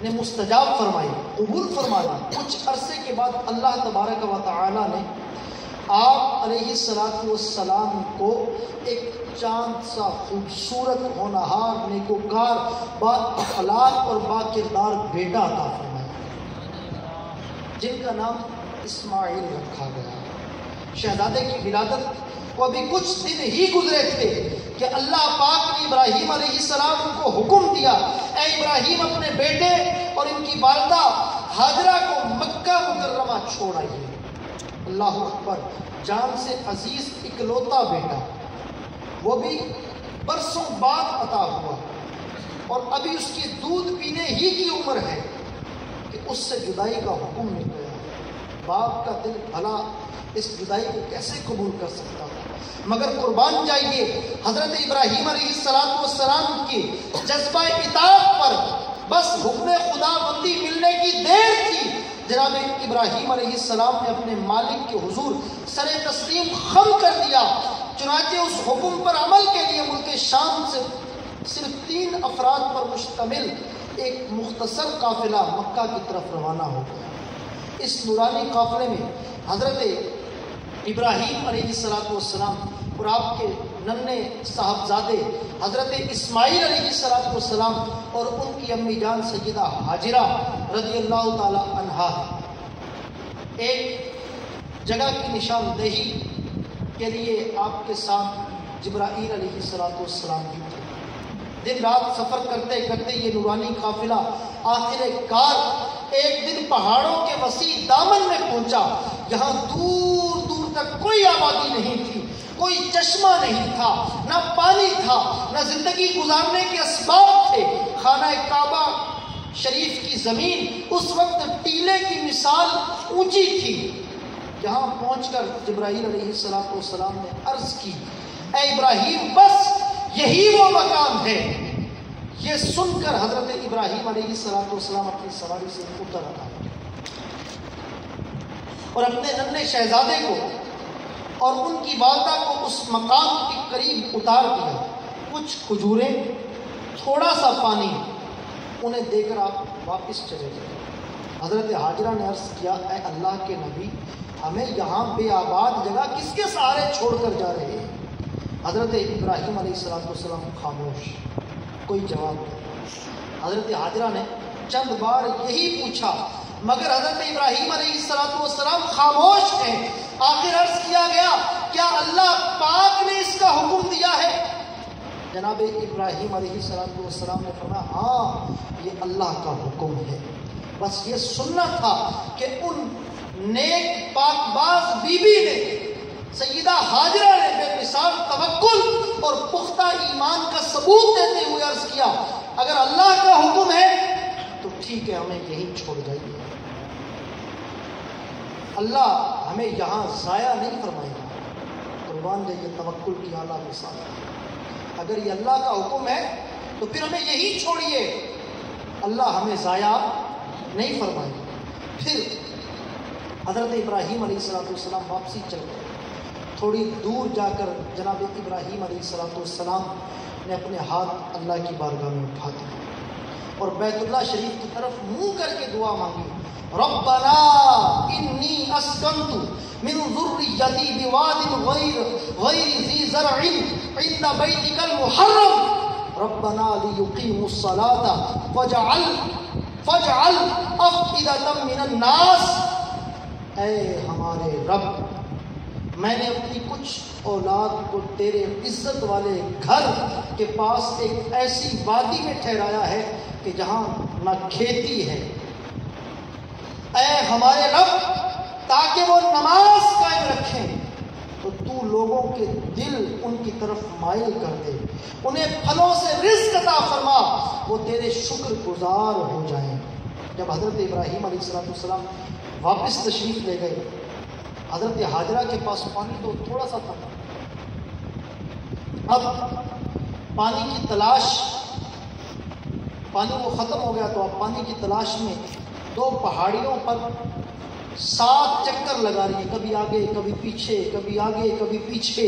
نے مستجاب فرمائی، قبول فرما لی۔ کچھ عرصے کے بعد اللہ تبارک و تعالی نے آپ علیہ السلام کو ایک چاند سا خوبصورت ہونہار نیکوکار با اخلاق اور با کردار بیٹا عطا فرمایا، جن کا نام اسماعیل رکھا گیا۔ شہزادے کی ولادت کو ابھی کچھ دن ہی گزرے تھے کہ اللہ پاک نے ابراہیم علیہ السلام کو حکم دیا، اے ابراہیم اپنے بیٹے اور ان کی والدہ ہاجرہ کو مکہ مکرمہ چھوڑ آئیے۔ اللہ اکبر، جان سے عزیز اکلوتا بیٹا، وہ بھی برسوں بعد عطا ہوا، اور ابھی اس کی دودھ پینے ہی کی عمر ہے کہ اس سے جدائی کا حکم مل گیا۔ باپ کا دل بھلا اس جدائی کو کیسے قبول کر سکتا تھا؟ مگر قربان جائیے حضرت ابراہیم علیہ السلام کی جذبہ اطاعت پر بس حکم خدا بندی ملنے کی دیر تھی، جناب ابراہیم علیہ السلام نے اپنے مالک کے حضور سر تسلیم خم کر دیا۔ چنانچہ اس حکم پر عمل کے لیے ملک شام سے صرف 3 افراد پر مشتمل ایک مختصر قافلہ مکہ کی طرف روانہ ہو گیا۔ اس نورانی قافلے میں حضرت ابراہیم علیہ السلام اور آپ کے ننھے صاحبزادے حضرت اسماعیل علیہ السلام اور ان کی امی جان سیدہ ہاجرہ رضی اللہ تعالی عنہا ہے۔ ایک جگہ کی نشاندہی کے لیے آپ کے ساتھ جبرائیل علیہ السلام بھی تھے۔ دن رات سفر کرتے کرتے یہ نورانی قافلہ آخر کار ایک دن پہاڑوں کے وسیع دامن میں پہنچا، جہاں دور دور تک کوئی آبادی نہیں تھی، کوئی چشمہ نہیں تھا، نہ پانی تھا، نہ زندگی گزارنے کے اسباب تھے۔ خانہ کعبہ شریف کی زمین اس وقت ٹیلے کی مثال اونچی تھی۔ یہاں پہنچ کر جبرائیل علیہ السلام نے عرض کی، اے ابراہیم بس یہی وہ مقام ہے۔ یہ سن کر حضرت ابراہیم علیہ السلام اپنی سواری سے اتر آیا اور اپنے ننھے شہزادے کو اور ان کی والدہ کو اس مقام کے قریب اتار دیا۔ کچھ کھجوریں، تھوڑا سا پانی انہیں دے کر آپ واپس چلے گئے۔ حضرت ہاجرہ نے عرض کیا، اے اللہ کے نبی، ہمیں یہاں بے آباد جگہ کس کے سہارے چھوڑ کر جا رہے ہیں؟ حضرت ابراہیم علیہ السلام خاموش، کوئی جواب نہیں۔ حضرت ہاجرہ نے چند بار یہی پوچھا، مگر حضرت ابراہیم علیہ السلام خاموش ہیں۔ آخر عرض کیا گیا، کیا اللہ پاک نے اس کا حکم دیا ہے؟ جناب ابراہیم علیہ السلام نے فرمایا، ہاں یہ اللہ کا حکم ہے، بس یہ سننا تھا کہ ان نیک پاک باز بی بی نے، سیدہ ہاجرہ نے بے مثال توکل اور پختہ ایمان کا ثبوت دیتے ہوئے عرض کیا، اگر اللہ کا حکم ہے تو ٹھیک ہے، ہمیں یہیں چھوڑ جائیے، اللہ ہمیں یہاں ضائع نہیں فرمائے گا۔ قربان جائیے توکل کی اعلیٰ مثال۔ اگر یہ اللہ کا حکم ہے تو پھر ہمیں یہی چھوڑیے، اللہ ہمیں ضائع نہیں فرمائے گا۔ پھر حضرت ابراہیم علیہ السلام واپسی چل گئے۔ تھوڑی دور جا کر جناب ابراہیم علیہ السلام نے اپنے ہاتھ اللہ کی بارگاہ میں اٹھا دیے اور بیت اللہ شریف کی طرف منہ کر کے دعا مانگی، ربنا انی اسکنت من ذریتی بواد غیر ذی زرع عند بیتک المحرم ربنا لیقیموا الصلاة فاجعل افئدة من الناس۔ اے ہمارے رب، میں نے اپنی کچھ اولاد کو تیرے عزت والے گھر کے پاس ایک ایسی وادی میں ٹھہرایا ہے کہ جہاں نہ کھیتی ہے، اے ہمارے رب، تاکہ وہ نماز قائم رکھیں تو تو لوگوں کے دل ان کی طرف مائل کر دے، انہیں پھلوں سے رزق عطا فرما، وہ تیرے شکر گزار ہو جائیں۔ جب حضرت ابراہیم علیہ السلام واپس تشریف لے گئے، حضرت ہاجرہ کے پاس پانی تو تھوڑا سا تھا، اب پانی کی تلاش، پانی وہ ختم ہو گیا تو اب پانی کی تلاش میں 2 پہاڑیوں پر 7 چکر لگا رہی ہے، کبھی آگے کبھی پیچھے، کبھی آگے کبھی پیچھے،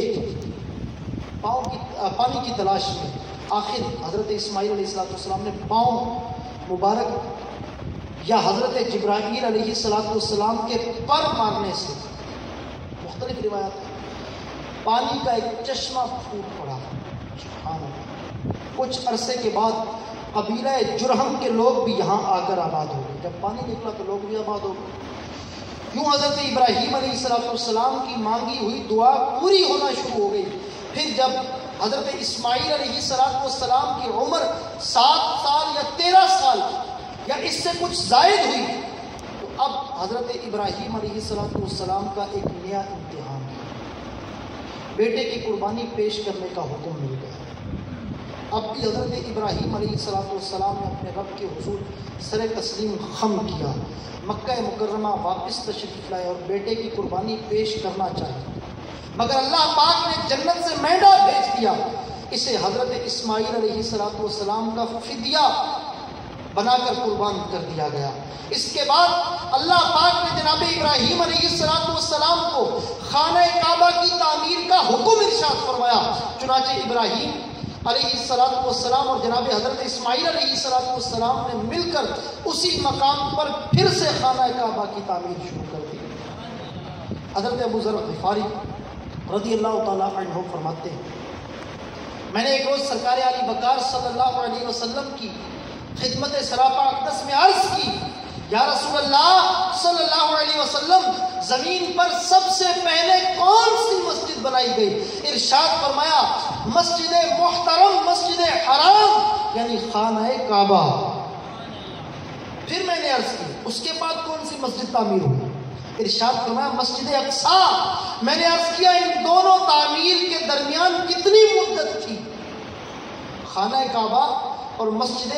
پانی کی تلاش میں۔ آخر حضرت اسماعیل علیہ السلام نے پاؤں مبارک یا حضرت جبرائیل علیہ السلام کے پر مارنے سے، مختلف روایات ہیں، پانی کا ایک چشمہ پھوٹ پڑا۔ سبحان اللہ۔ کچھ عرصے کے بعد قبیلہ جرہم کے لوگ بھی یہاں آ کر آباد ہو گئے۔ جب پانی نکلا تو لوگ بھی آباد ہو گئے۔ یوں حضرت ابراہیم علیہ السلام کی مانگی ہوئی دعا پوری ہونا شروع ہو گئی۔ پھر جب حضرت اسماعیل علیہ السلام کی عمر 7 سال یا 13 سال یا اس سے کچھ زائد ہوئی تو اب حضرت ابراہیم علیہ السلام کا ایک نیا امتحان ہے، بیٹے کی قربانی پیش کرنے کا حکم مل گیا۔ اب بھی حضرت ابراہیم علیہ السلام نے اپنے رب کے حضور سر تسلیم خم کیا، مکہ مکرمہ واپس تشریف لائے اور بیٹے کی قربانی پیش کرنا چاہے، مگر اللہ پاک نے جنت سے مینڈا بھیج دیا، اسے حضرت اسماعیل علیہ السلام کا فدیہ بنا کر قربان کر دیا گیا۔ اس کے بعد اللہ پاک نے جناب ابراہیم علیہ السلام کو خانہ کعبہ کی تعمیر کا حکم ارشاد فرمایا، چنانچہ ابراہیم علیہ السلام اور جناب حضرت اسماعیل علیہ السلام نے مل کر اسی مقام پر پھر سے خانہ کعبہ کی تعمیر شروع کر دی۔ حضرت ابو ذر غفاری رضی اللہ تعالیٰ عنہ فرماتے ہیں، میں نے ایک روز سرکار علی وقار صلی اللہ علیہ وسلم کی خدمت سراپا اقدس میں عرض کی، یا رسول اللہ صلی اللہ علیہ وسلم، زمین پر سب سے پہلے کون سی مسجد بنائی گئی؟ ارشاد فرمایا، مسجد محترم، مسجد حرام یعنی خانہ کعبہ۔ پھر میں نے عرض کی، اس کے بعد کون سی مسجد تعمیر ہوئی؟ ارشاد فرمایا، مسجد اقصیٰ۔ میں نے عرض کیا، ان دونوں تعمیر کے درمیان کتنی مدت تھی؟ خانہ کعبہ اور مسجد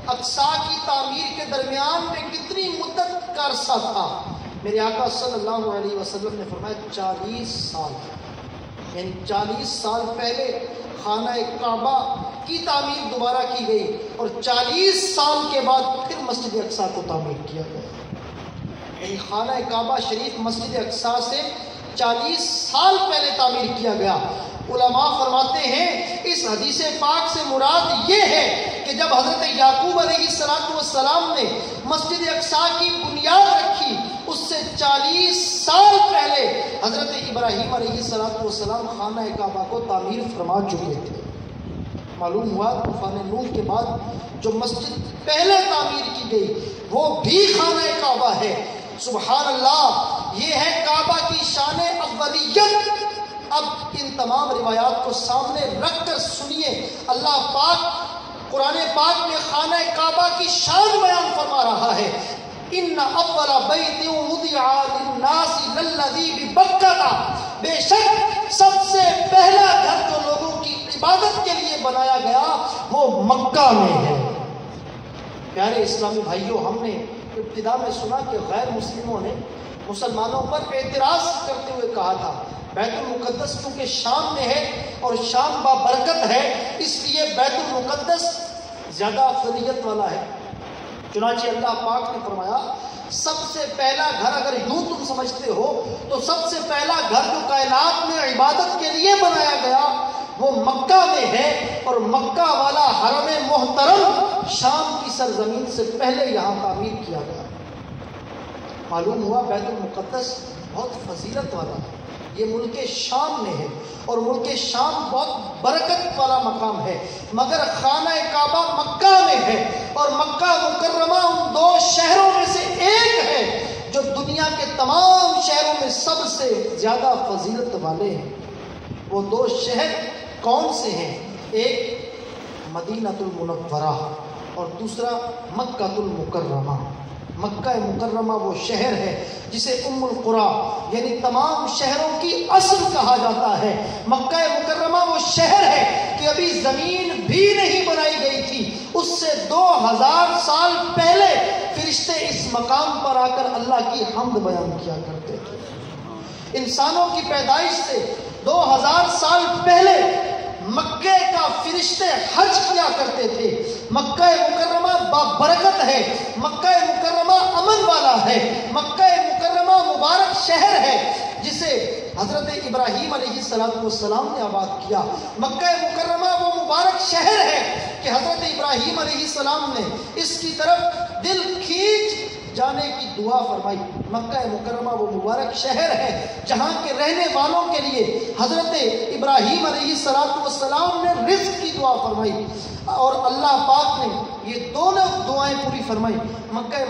اقصیٰ کی تعمیر کے درمیان میں کتنی مدت کا عرصہ تھا؟ میرے آقا صلی اللہ علیہ وسلم نے فرمایا 40 سال، یعنی 40 سال پہلے خانہ کعبہ کی تعمیر دوبارہ کی گئی اور 40 سال کے بعد پھر مسجد اقصیٰ کو تعمیر کیا گیا، یعنی خانہ کعبہ شریف مسجد اقصیٰ سے 40 سال پہلے تعمیر کیا گیا۔ علماء فرماتے ہیں اس حدیث پاک سے مراد یہ ہے کہ جب حضرت یعقوب علیہ السلام نے مسجد اقصیٰ کی بنیاد رکھی، اس سے 40 سال پہلے حضرت ابراہیم علیہ السلام خانہ کعبہ کو تعمیر فرما چکے تھے۔ معلوم ہوا طوفان نوح کے بعد جو مسجد پہلے تعمیر کی گئی وہ بھی خانہ کعبہ ہے۔ سبحان اللہ، یہ ہے کعبہ کی شان اولیت۔ اب ان تمام روایات کو سامنے رکھ کر سنیے، اللہ پاک قرآن پاک میں خانہ کعبہ کی شان بیان فرما رہا ہے۔ ان اول بیت وضع للناس للذی ببکہ، بے شک سب سے پہلا گھر جو لوگوں کی عبادت کے لیے بنایا گیا وہ مکہ میں ہے۔ پیارے اسلامی بھائیوں، ہم نے ابتدا میں سنا کہ غیر مسلموں نے مسلمانوں پر اعتراض کرتے ہوئے کہا تھا بیت المقدس کیونکہ شام میں ہے اور شام بابرکت ہے، اس لیے بیت المقدس زیادہ افضلیت والا ہے۔ چنانچہ اللہ پاک نے فرمایا، سب سے پہلا گھر اگر یوں تم سمجھتے ہو تو سب سے پہلا گھر جو کائنات میں عبادت کے لیے بنایا گیا وہ مکہ میں ہے، اور مکہ والا حرم محترم شام کی سرزمین سے پہلے یہاں تعمیر کیا گیا۔ معلوم ہوا بیت المقدس بہت فضیلت والا ہے، یہ ملک شام میں ہے اور ملک شام بہت برکت والا مقام ہے، مگر خانہ کعبہ مکہ میں ہے، اور مکہ مکرمہ ان 2 شہروں میں سے ایک ہے جو دنیا کے تمام شہروں میں سب سے زیادہ فضیلت والے ہیں۔ وہ 2 شہر کون سے ہیں؟ ایک مدینہ المنورہ اور دوسرا مکہ المکرمہ۔ مکہ مکرمہ وہ شہر ہے جسے ام القری یعنی تمام شہروں کی اصل کہا جاتا ہے۔ مکہ مکرمہ وہ شہر ہے کہ ابھی زمین بھی نہیں بنائی گئی تھی، اس سے 2000 سال پہلے فرشتے اس مقام پر آ کر اللہ کی حمد بیان کیا کرتے تھے۔ انسانوں کی پیدائش سے 2000 سال پہلے مکہ کا فرشتے حج کیا کرتے تھے۔ مکہ مکرمہ بابرکت ہے، مکہ مکرمہ امن والا ہے، مکہ مکرمہ مبارک شہر ہے جسے حضرت ابراہیم علیہ السلام نے آباد کیا۔ مکہ مکرمہ وہ مبارک شہر ہے کہ حضرت ابراہیم علیہ السلام نے اس کی طرف دل کھینچ جانے کی دعا فرمائی۔ مکہ مکرمہ وہ مبارک شہر ہے جہاں کے رہنے والوں کے لیے حضرت ابراہیم علیہ السلام نے رزق کی دعا فرمائی، اور اللہ پاک نے یہ دونوں دعائیں پوری فرمائی مکہ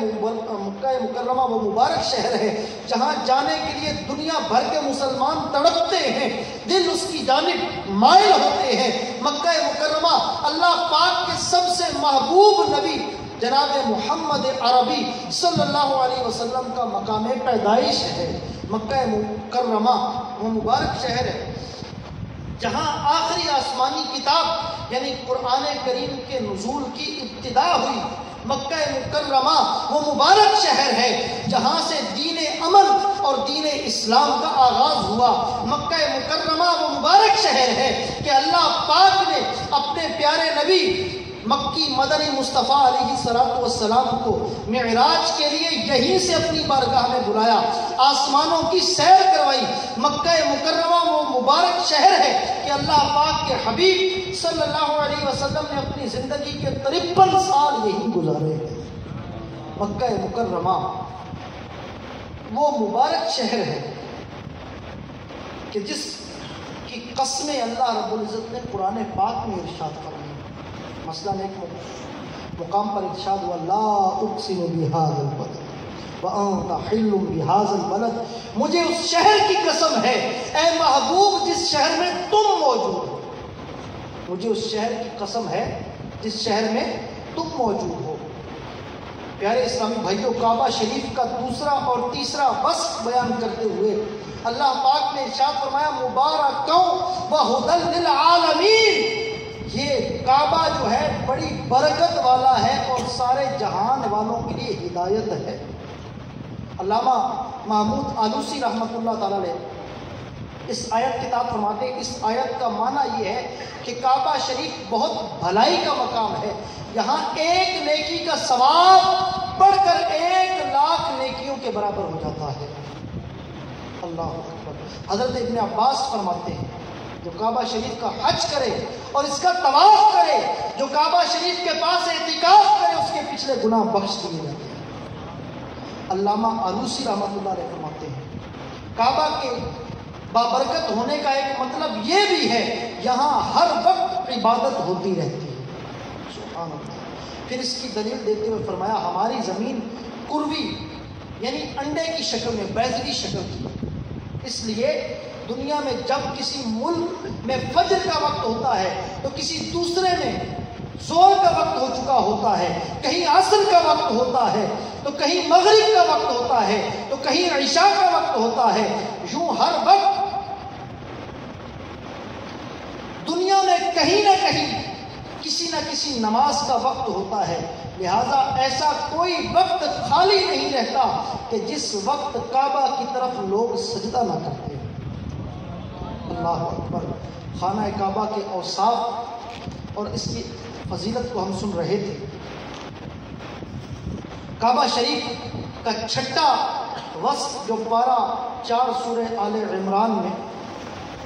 مکرمہ وہ مبارک شہر ہے جہاں جانے کے لیے دنیا بھر کے مسلمان تڑپتے ہیں، دل اس کی جانب مائل ہوتے ہیں۔ مکہ مکرمہ اللہ پاک کے سب سے محبوب نبی جناب محمد عربی صلی اللہ علیہ وسلم کا مقام پیدائش ہے۔ مکہ مکرمہ وہ مبارک شہر ہے جہاں آخری آسمانی کتاب یعنی قرآن کریم کے نزول کی ابتدا ہوئی۔ مکہ مکرمہ وہ مبارک شہر ہے جہاں سے دین عمل اور دین اسلام کا آغاز ہوا۔ مکہ مکرمہ وہ مبارک شہر ہے کہ اللہ پاک نے اپنے پیارے نبی مکی مدنی مصطفیٰ علیہ السلام کو معراج کے لیے یہیں سے اپنی بارگاہ میں بلایا، آسمانوں کی سیر کروائی۔ مکہ مکرمہ وہ مبارک شہر ہے کہ اللہ پاک کے حبیب صلی اللہ علیہ وسلم نے اپنی زندگی کے 53 سال یہی گزارے ہیں۔ مکہ مکرمہ وہ مبارک شہر ہے کہ جس کی قسمیں اللہ رب العزت نے قرآن پاک میں ارشاد فرمائی۔ مثلا ایک مقام پر ارشاد ہوا لا اقسم بهذا البلد وانت حل بهذا البلد، مجھے اس شہر کی قسم ہے اے محبوب جس شہر میں تم موجود ہو، مجھے اس شہر کی قسم ہے جس شہر میں تم موجود ہو۔ پیارے اسلامی بھائیوں، کعبہ شریف کا دوسرا اور تیسرا وصف بیان کرتے ہوئے اللہ پاک نے ارشاد فرمایا مبارکاً وہدی للعالمین، یہ کعبہ جو ہے بڑی برکت والا ہے اور سارے جہان والوں کے لیے ہدایت ہے۔ علامہ محمود آلوسی رحمۃ اللہ تعالیٰ نے اس آیت کتاب فرماتے ہیں، اس آیت کا معنی یہ ہے کہ کعبہ شریف بہت بھلائی کا مقام ہے، یہاں ایک نیکی کا ثواب بڑھ کر 1,00,000 نیکیوں کے برابر ہو جاتا ہے۔ اللہ اکبر۔ حضرت ابن عباس فرماتے ہیں جو کعبہ شریف کا حج کرے اور اس کا طواف کرے، جو کعبہ شریف کے پاس اعتکاف کرے، اس کے پچھلے گناہ بخش دیے جاتے ہیں۔ علامہ آلوسی رحمۃ اللہ علیہ فرماتے ہیں کعبہ کے بابرکت ہونے کا ایک مطلب یہ بھی ہے یہاں ہر وقت عبادت ہوتی رہتی ہے۔ سبحان اللہ۔ پھر اس کی دلیل دیتے ہوئے فرمایا ہماری زمین کروی یعنی انڈے کی شکل میں، بیض کی شکل کی، اس لیے دنیا میں جب کسی ملک میں فجر کا وقت ہوتا ہے تو کسی دوسرے میں زور کا وقت ہو چکا ہوتا ہے، کہیں عصر کا وقت ہوتا ہے تو کہیں مغرب کا وقت ہوتا ہے تو کہیں عشاء کا وقت ہوتا ہے، یوں ہر وقت دنیا میں کہیں نہ کہیں کسی نہ کسی نماز کا وقت ہوتا ہے، لہذا ایسا کوئی وقت خالی نہیں رہتا کہ جس وقت کعبہ کی طرف لوگ سجدہ نہ کرتے۔ اللہ اکبر۔ خانہ کعبہ کے اوصاف اور اس کی فضیلت کو ہم سن رہے تھے۔ کعبہ شریف کا چھٹا وصف جو پارہ 4 سورہ آل عمران میں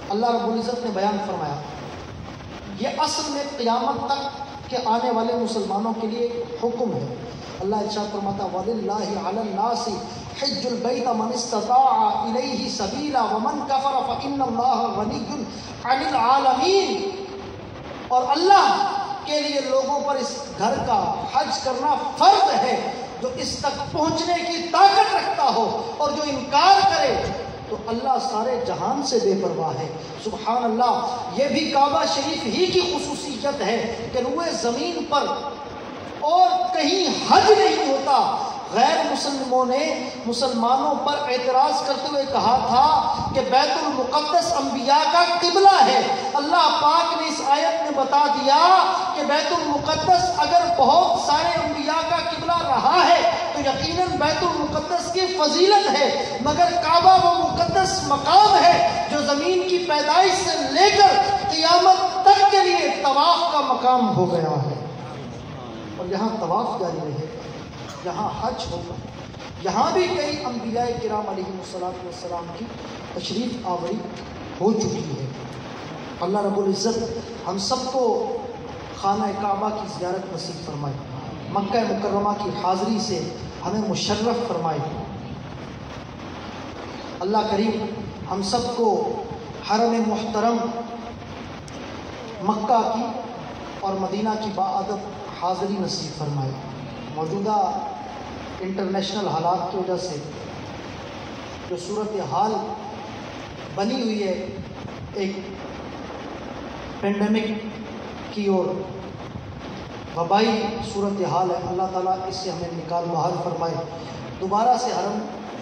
اللہ رب العزت نے بیان فرمایا، یہ اصل میں قیامت تک کے آنے والے مسلمانوں کے لیے ایک حکم ہے۔ اللہ ارشاد فرماتا وَلِلَّهِ عَلَى النَّاسِ حِجُّ الْبَيْتِ مَنِ اسْتَطَاعَ إِلَيْهِ سَبِيلًا وَمَنْ كَفَرَ فَإِنَّ اللَّهَ غَنِيٌّ عَنِ الْعَالَمِينَ، اور اللہ کے لیے لوگوں پر اس گھر کا حج کرنا فرض ہے جو اس تک پہنچنے کی طاقت رکھتا ہو، اور جو انکار کرے تو اللہ سارے جہان سے بے پرواہ ہے۔ سبحان اللہ۔ یہ بھی کعبہ شریف ہی کی خصوصیت ہے کہ روئے زمین پر اور کہیں حج نہیں ہوتا۔ غیر مسلموں نے مسلمانوں پر اعتراض کرتے ہوئے کہا تھا کہ بیت المقدس انبیاء کا قبلہ ہے، اللہ پاک نے اس آیت میں بتا دیا کہ بیت المقدس اگر بہت سارے انبیاء کا قبلہ رہا ہے تو یقیناً بیت المقدس کی فضیلت ہے، مگر کعبہ وہ مقدس مقام ہے جو زمین کی پیدائش سے لے کر قیامت تک کے لیے طواف کا مقام ہو گیا ہے، اور یہاں طواف جاری رہے، یہاں حج ہوگا۔ یہاں بھی کئی انبیاء کرام علیہ السلام کی تشریف آوری ہو چکی ہے۔ اللہ رب العزت ہم سب کو خانہ کعبہ کی زیارت نصیب فرمائے، مکہ مکرمہ کی حاضری سے ہمیں مشرف فرمائے۔ اللہ کریم ہم سب کو حرم محترم مکہ کی اور مدینہ کی باادب حاضری نصیب فرمائے۔ موجودہ انٹرنیشنل حالات کی وجہ سے جو صورتحال بنی ہوئی ہے ایک پینڈیمک کی اور وبائی صورتحال ہے، اللہ تعالیٰ اس سے ہمیں نکال باہر فرمائے، دوبارہ سے حرم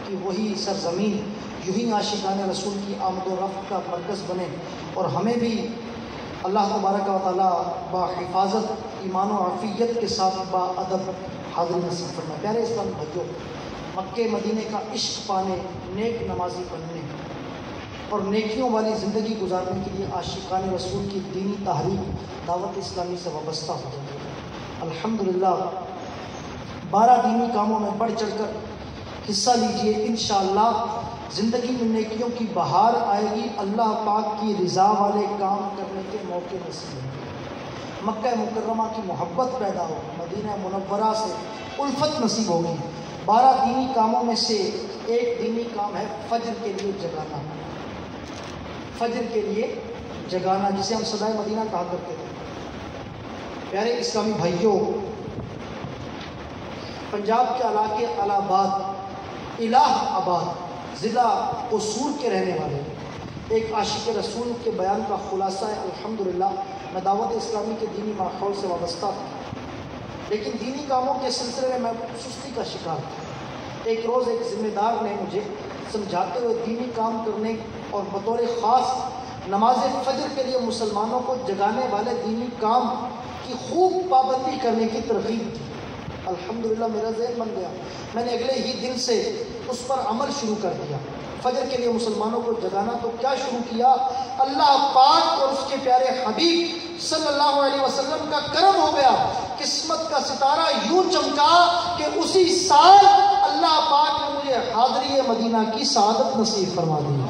کی وہی سرزمین یوں ہی عاشقان رسول کی آمد و رفت کا مرکز بنے، اور ہمیں بھی اللہ تبارک و تعالیٰ با حفاظت ایمان و عافیت کے ساتھ با ادب حاضری نصیب فرمائے۔ پیارے اسلام بھائیوں، مکہ مدینے کا عشق پانے، نیک نمازی بننے اور نیکیوں والی زندگی گزارنے کے لیے عاشقان رسول کی دینی تحریک دعوت اسلامی سے وابستہ ہو جائے۔ الحمدللہ 12 دینی کاموں میں بڑھ چڑھ کر حصہ لیجئے، انشاءاللہ زندگی میں نیکیوں کی بہار آئے گی، اللہ پاک کی رضا والے کام کرنے کے موقع نصیب ہوں گے، مکہ مکرمہ کی محبت پیدا ہو، مدینہ منورہ سے الفت نصیب ہوگی۔ 12 دینی کاموں میں سے ایک دینی کام ہے فجر کے لیے جگانا، فجر کے لیے جگانا جسے ہم صدائے مدینہ کہا کرتے تھے۔ پیارے اسلامی بھائیوں، پنجاب کے علاقے الہ آباد، الہ آباد ضلع قصور کے رہنے والے ایک عاشق رسول کے بیان کا خلاصہ ہے۔ الحمدللہ میں دعوت اسلامی کے دینی ماحول سے وابستہ تھا، لیکن دینی کاموں کے سلسلے میں سستی کا شکار تھا۔ ایک روز ایک ذمہ دار نے مجھے سمجھاتے ہوئے دینی کام کرنے اور بطور خاص نماز فجر کے لیے مسلمانوں کو جگانے والے دینی کام کی خوب پابندی کرنے کی ترغیب دی۔ الحمدللہ میرا ذہن بن گیا، میں نے اگلے ہی دن سے اس پر عمل شروع کر دیا۔ فجر کے لیے مسلمانوں کو جگانا تو کیا شروع کیا، اللہ پاک اور اس کے پیارے حبیب صلی اللہ علیہ وسلم کا کرم ہو گیا، قسمت کا ستارہ یوں چمکا کہ اسی سال اللہ پاک نے مجھے حاضری مدینہ کی سعادت نصیب فرما دی۔